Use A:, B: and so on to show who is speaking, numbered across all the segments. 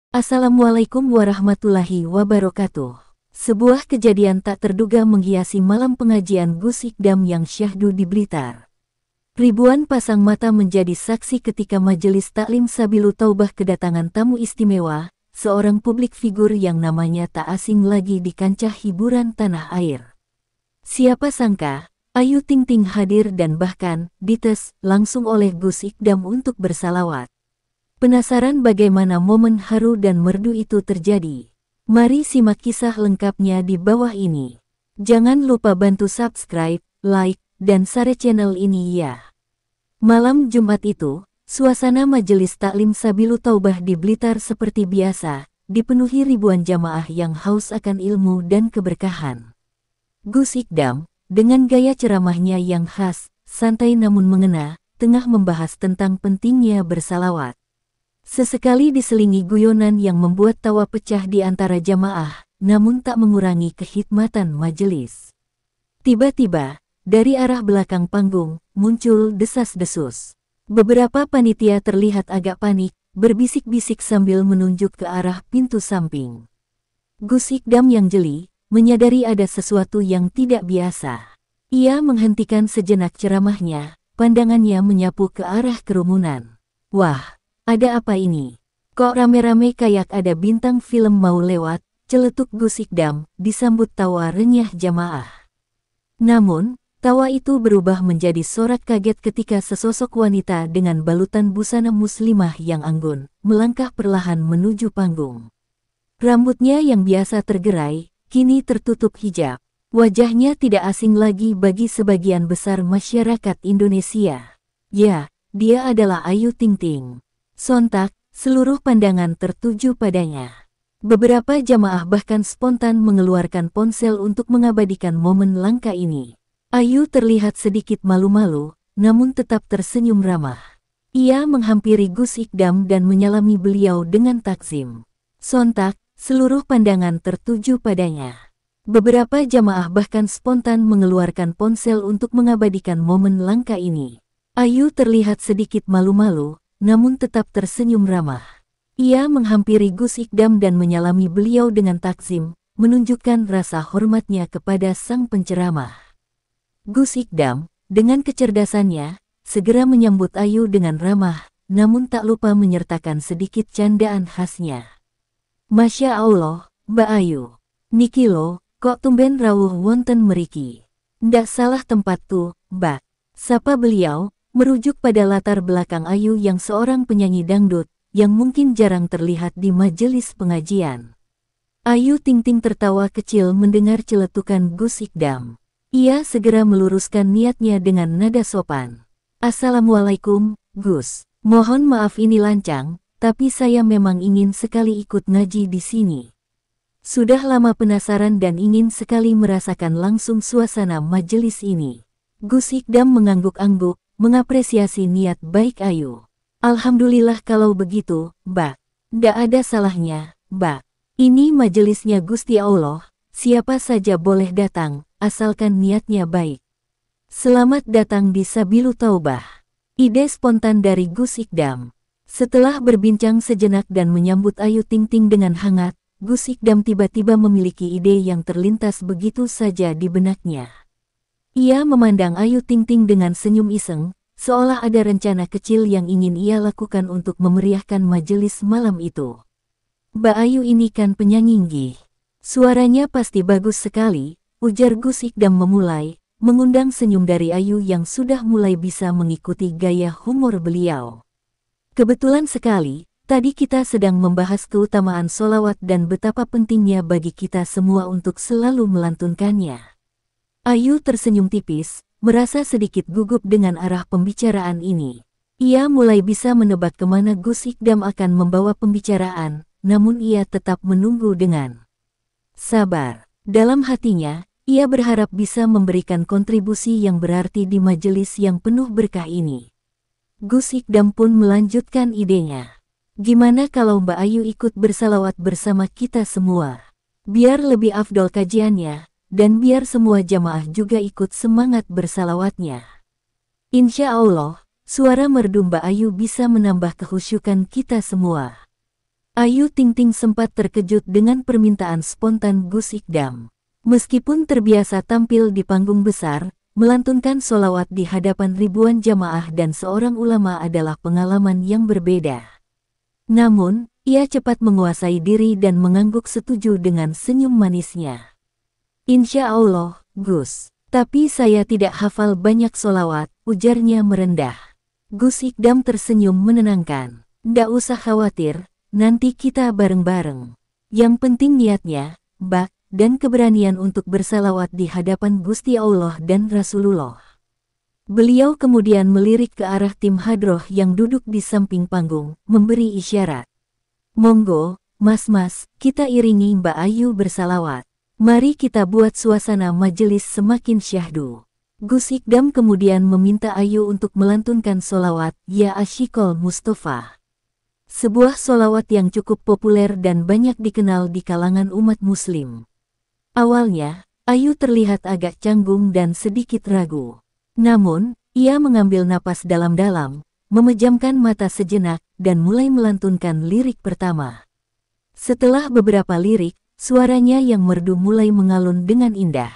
A: Assalamualaikum warahmatullahi wabarakatuh. Sebuah kejadian tak terduga menghiasi malam pengajian Gus Ikdam yang syahdu di Blitar. Ribuan pasang mata menjadi saksi ketika Majelis Taklim Sabilu Taubah kedatangan tamu istimewa, seorang publik figur yang namanya tak asing lagi di kancah hiburan tanah air. Siapa sangka, Ayu Ting Ting hadir dan bahkan dites langsung oleh Gus Ikdam untuk bersalawat. Penasaran bagaimana momen haru dan merdu itu terjadi? Mari simak kisah lengkapnya di bawah ini. Jangan lupa bantu subscribe, like, dan share channel ini ya. Malam Jumat itu, suasana Majelis Taklim Sabilu Taubah di Blitar seperti biasa, dipenuhi ribuan jamaah yang haus akan ilmu dan keberkahan. Gus Ikdam, dengan gaya ceramahnya yang khas, santai namun mengena, tengah membahas tentang pentingnya bersalawat. Sesekali diselingi guyonan yang membuat tawa pecah di antara jamaah, namun tak mengurangi kehikmatan majelis. Tiba-tiba, dari arah belakang panggung, muncul desas-desus. Beberapa panitia terlihat agak panik, berbisik-bisik sambil menunjuk ke arah pintu samping. Gus Ikdam yang jeli, menyadari ada sesuatu yang tidak biasa. Ia menghentikan sejenak ceramahnya, pandangannya menyapu ke arah kerumunan. Wah! Ada apa ini? Kok rame-rame kayak ada bintang film mau lewat, celetuk Gus Ikdam, disambut tawa renyah jamaah. Namun, tawa itu berubah menjadi sorak kaget ketika sesosok wanita dengan balutan busana muslimah yang anggun, melangkah perlahan menuju panggung. Rambutnya yang biasa tergerai, kini tertutup hijab. Wajahnya tidak asing lagi bagi sebagian besar masyarakat Indonesia. Ya, dia adalah Ayu Ting Ting. Sontak, seluruh pandangan tertuju padanya. Beberapa jamaah bahkan spontan mengeluarkan ponsel untuk mengabadikan momen langka ini. Ayu terlihat sedikit malu-malu, namun tetap tersenyum ramah. Ia menghampiri Gus Ikdam dan menyalami beliau dengan takzim. Sontak, seluruh pandangan tertuju padanya. Beberapa jamaah bahkan spontan mengeluarkan ponsel untuk mengabadikan momen langka ini. Ayu terlihat sedikit malu-malu, namun tetap tersenyum ramah. Ia menghampiri Gus Ikdam dan menyalami beliau dengan takzim, menunjukkan rasa hormatnya kepada sang penceramah. Gus Ikdam, dengan kecerdasannya, segera menyambut Ayu dengan ramah, namun tak lupa menyertakan sedikit candaan khasnya. Masya Allah, Mbak Ayu. Niki lo, kok tumben rawuh wonten meriki. Ndak salah tempat tuh, Mbak. Sapa beliau, merujuk pada latar belakang Ayu yang seorang penyanyi dangdut, yang mungkin jarang terlihat di majelis pengajian. Ayu Ting Ting tertawa kecil mendengar celetukan Gus Ikdam. Ia segera meluruskan niatnya dengan nada sopan. Assalamualaikum, Gus. Mohon maaf ini lancang, tapi saya memang ingin sekali ikut ngaji di sini. Sudah lama penasaran dan ingin sekali merasakan langsung suasana majelis ini. Gus Ikdam mengangguk-angguk, mengapresiasi niat baik Ayu. Alhamdulillah kalau begitu, Mbak. Ndak ada salahnya, Mbak. Ini majelisnya Gusti Allah, siapa saja boleh datang, asalkan niatnya baik. Selamat datang di Sabilu Taubah. Ide spontan dari Gus Ikdam. Setelah berbincang sejenak dan menyambut Ayu Ting Ting dengan hangat, Gus Ikdam tiba-tiba memiliki ide yang terlintas begitu saja di benaknya. Ia memandang Ayu Ting Ting dengan senyum iseng, seolah ada rencana kecil yang ingin ia lakukan untuk memeriahkan majelis malam itu. Mbak Ayu ini kan penyanyi nggih. Suaranya pasti bagus sekali, ujar Gus Ikdam memulai, mengundang senyum dari Ayu yang sudah mulai bisa mengikuti gaya humor beliau. Kebetulan sekali, tadi kita sedang membahas keutamaan solawat dan betapa pentingnya bagi kita semua untuk selalu melantunkannya. Ayu tersenyum tipis, merasa sedikit gugup dengan arah pembicaraan ini. Ia mulai bisa menebak kemana Gus Ikdam akan membawa pembicaraan, namun ia tetap menunggu dengan sabar. Dalam hatinya, ia berharap bisa memberikan kontribusi yang berarti di majelis yang penuh berkah ini. Gus Ikdam pun melanjutkan idenya. Gimana kalau Mbak Ayu ikut bersalawat bersama kita semua? Biar lebih afdol kajiannya. Dan biar semua jamaah juga ikut semangat bersalawatnya. Insya Allah, suara merdu Mbak Ayu bisa menambah kehusyukan kita semua. Ayu Ting Ting sempat terkejut dengan permintaan spontan Gus Ikdam. Meskipun terbiasa tampil di panggung besar, melantunkan sholawat di hadapan ribuan jamaah dan seorang ulama adalah pengalaman yang berbeda. Namun, ia cepat menguasai diri dan mengangguk setuju dengan senyum manisnya. Insya Allah, Gus. Tapi saya tidak hafal banyak sholawat, ujarnya merendah. Gus Ikdam tersenyum menenangkan. Nggak usah khawatir, nanti kita bareng-bareng. Yang penting niatnya, bak, dan keberanian untuk bersalawat di hadapan Gusti Allah dan Rasulullah. Beliau kemudian melirik ke arah tim hadroh yang duduk di samping panggung, memberi isyarat. Monggo, mas-mas, kita iringi Mbak Ayu bersalawat. Mari kita buat suasana majelis semakin syahdu. Gus Ikdam kemudian meminta Ayu untuk melantunkan sholawat Ya Ashiqol Mustafa. Sebuah sholawat yang cukup populer dan banyak dikenal di kalangan umat muslim. Awalnya, Ayu terlihat agak canggung dan sedikit ragu. Namun, ia mengambil napas dalam-dalam, memejamkan mata sejenak, dan mulai melantunkan lirik pertama. Setelah beberapa lirik, suaranya yang merdu mulai mengalun dengan indah.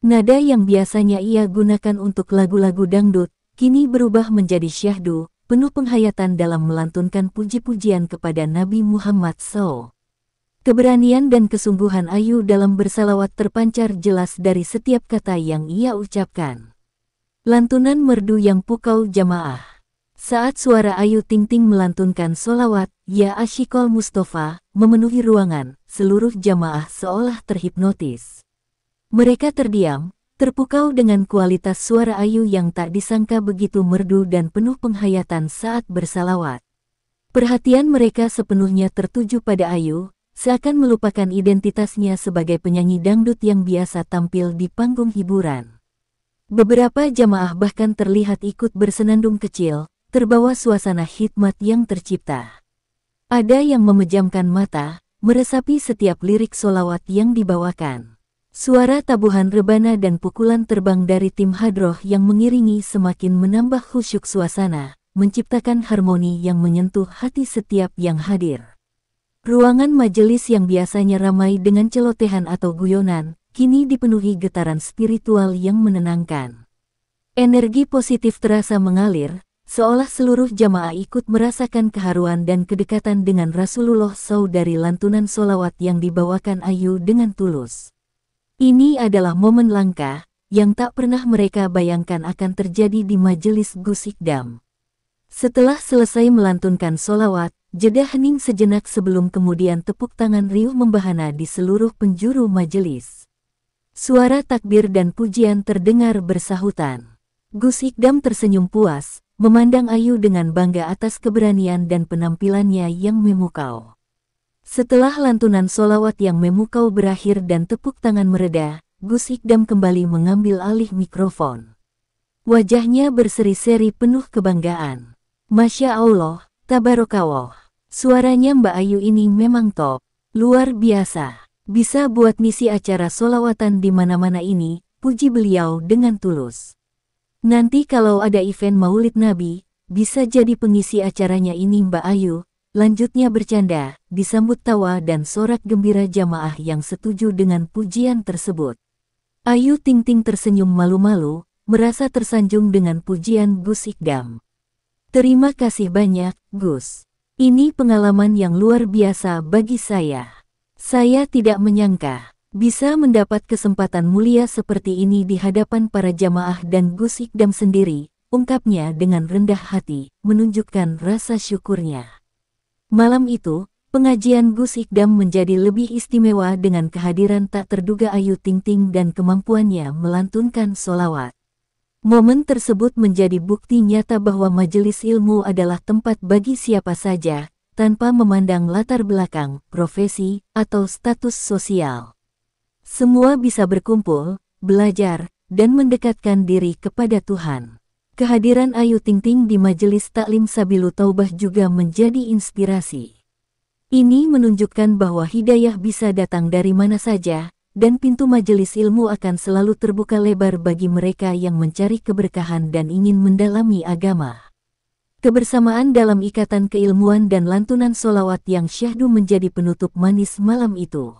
A: Nada yang biasanya ia gunakan untuk lagu-lagu dangdut, kini berubah menjadi syahdu, penuh penghayatan dalam melantunkan puji-pujian kepada Nabi Muhammad SAW. Keberanian dan kesungguhan Ayu dalam bersalawat terpancar jelas dari setiap kata yang ia ucapkan. Lantunan merdu yang pukau jamaah. Saat suara Ayu Ting Ting melantunkan sholawat Ya Ashiqol Mustafa memenuhi ruangan, seluruh jamaah seolah terhipnotis. Mereka terdiam, terpukau dengan kualitas suara Ayu yang tak disangka begitu merdu dan penuh penghayatan saat bersalawat. Perhatian mereka sepenuhnya tertuju pada Ayu, seakan melupakan identitasnya sebagai penyanyi dangdut yang biasa tampil di panggung hiburan. Beberapa jamaah bahkan terlihat ikut bersenandung kecil, terbawa suasana hikmat yang tercipta. Ada yang memejamkan mata, meresapi setiap lirik sholawat yang dibawakan. Suara tabuhan rebana dan pukulan terbang dari tim hadroh yang mengiringi semakin menambah khusyuk suasana, menciptakan harmoni yang menyentuh hati setiap yang hadir. Ruangan majelis yang biasanya ramai dengan celotehan atau guyonan, kini dipenuhi getaran spiritual yang menenangkan. Energi positif terasa mengalir, seolah seluruh jamaah ikut merasakan keharuan dan kedekatan dengan Rasulullah SAW dari lantunan sholawat yang dibawakan Ayu dengan tulus. Ini adalah momen langka, yang tak pernah mereka bayangkan akan terjadi di majelis Gus Ikdam. Setelah selesai melantunkan sholawat, jeda hening sejenak sebelum kemudian tepuk tangan riuh membahana di seluruh penjuru majelis. Suara takbir dan pujian terdengar bersahutan. Gus Ikdam tersenyum puas, memandang Ayu dengan bangga atas keberanian dan penampilannya yang memukau. Setelah lantunan sholawat yang memukau berakhir dan tepuk tangan mereda, Gus Ikdam kembali mengambil alih mikrofon. Wajahnya berseri-seri penuh kebanggaan. Masya Allah, tabarakallah. Suaranya Mbak Ayu ini memang top, luar biasa. Bisa buat ngisi acara sholawatan di mana-mana ini, puji beliau dengan tulus. Nanti kalau ada event Maulid Nabi, bisa jadi pengisi acaranya ini Mbak Ayu, lanjutnya bercanda, disambut tawa dan sorak gembira jamaah yang setuju dengan pujian tersebut. Ayu Ting Ting tersenyum malu-malu, merasa tersanjung dengan pujian Gus Ikdam. Terima kasih banyak, Gus. Ini pengalaman yang luar biasa bagi saya. Saya tidak menyangka bisa mendapat kesempatan mulia seperti ini di hadapan para jamaah dan Gus Ikdam sendiri, ungkapnya dengan rendah hati, menunjukkan rasa syukurnya. Malam itu, pengajian Gus Ikdam menjadi lebih istimewa dengan kehadiran tak terduga Ayu Ting Ting dan kemampuannya melantunkan sholawat. Momen tersebut menjadi bukti nyata bahwa majelis ilmu adalah tempat bagi siapa saja, tanpa memandang latar belakang, profesi, atau status sosial. Semua bisa berkumpul, belajar, dan mendekatkan diri kepada Tuhan. Kehadiran Ayu Ting Ting di majelis taklim Sabilu Taubah juga menjadi inspirasi. Ini menunjukkan bahwa hidayah bisa datang dari mana saja, dan pintu majelis ilmu akan selalu terbuka lebar bagi mereka yang mencari keberkahan dan ingin mendalami agama. Kebersamaan dalam ikatan keilmuan dan lantunan sholawat yang syahdu menjadi penutup manis malam itu.